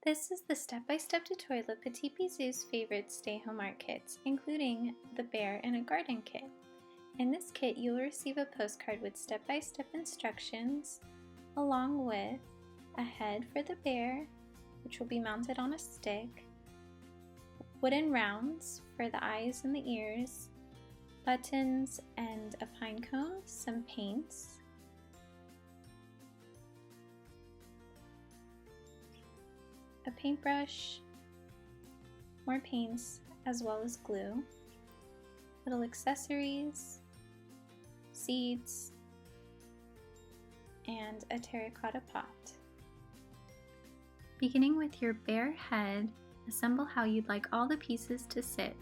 This is the step-by-step tutorial of Petit Bizoo's favorite stay-home art kits, including the bear and a garden kit. In this kit, you'll receive a postcard with step-by-step instructions, along with a head for the bear, which will be mounted on a stick, wooden rounds for the eyes and the ears, buttons and a pine cone, some paints, a paintbrush, more paints, as well as glue, little accessories, seeds, and a terracotta pot. Beginning with your bear head, assemble how you'd like all the pieces to sit.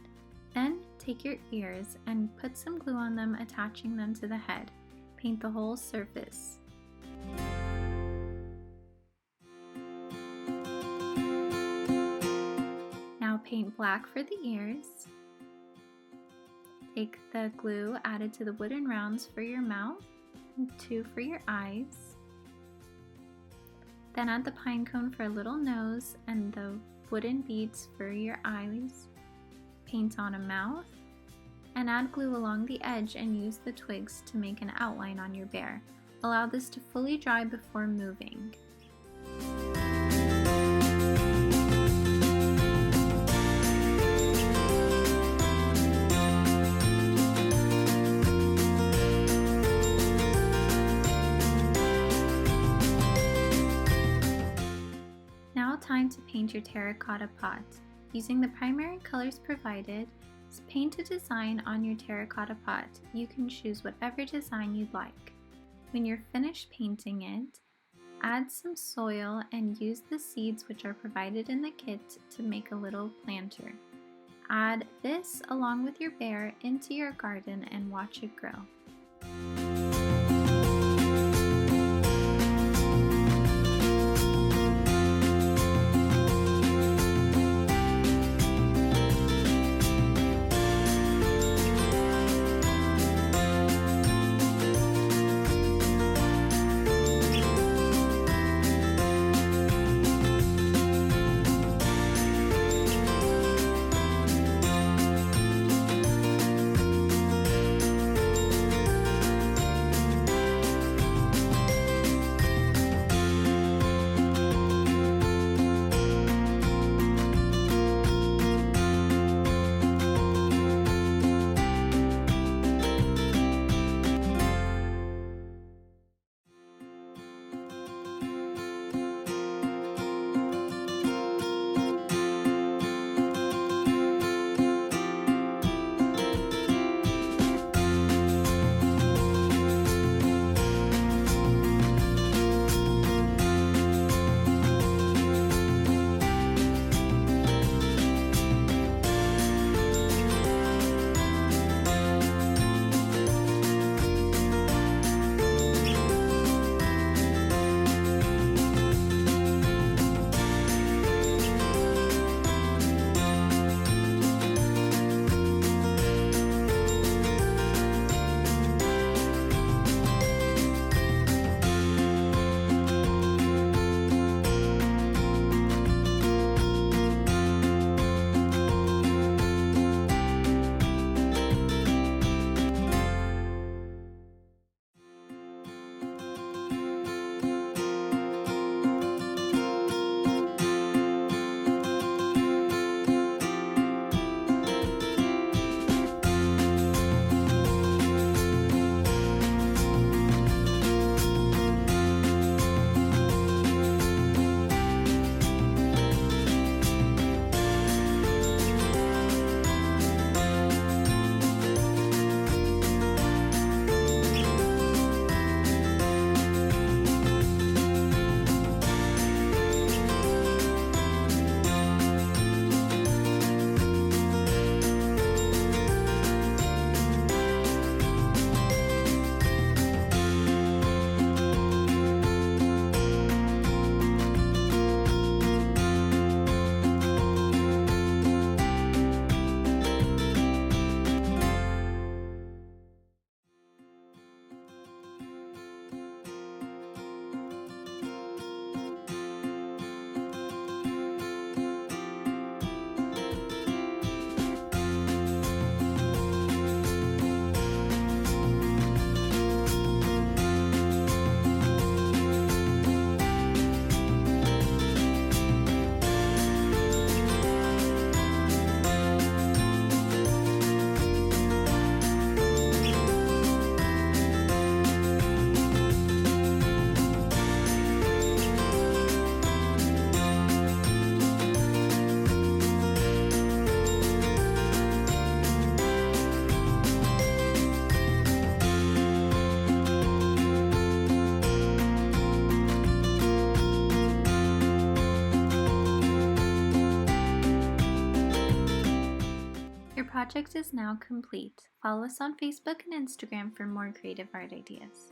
Then take your ears and put some glue on them, attaching them to the head. Paint the whole surface. Now paint black for the ears. Take the glue added to the wooden rounds for your mouth, and 2 for your eyes. Then add the pine cone for a little nose and the wooden beads for your eyes. Paint on a mouth, and add glue along the edge and use the twigs to make an outline on your bear. Allow this to fully dry before moving. Now time to paint your terracotta pot. Using the primary colors provided, paint a design on your terracotta pot. You can choose whatever design you'd like. When you're finished painting it, add some soil and use the seeds which are provided in the kit to make a little planter. Add this along with your bear into your garden and watch it grow. project is now complete. Follow us on Facebook and Instagram for more creative art ideas.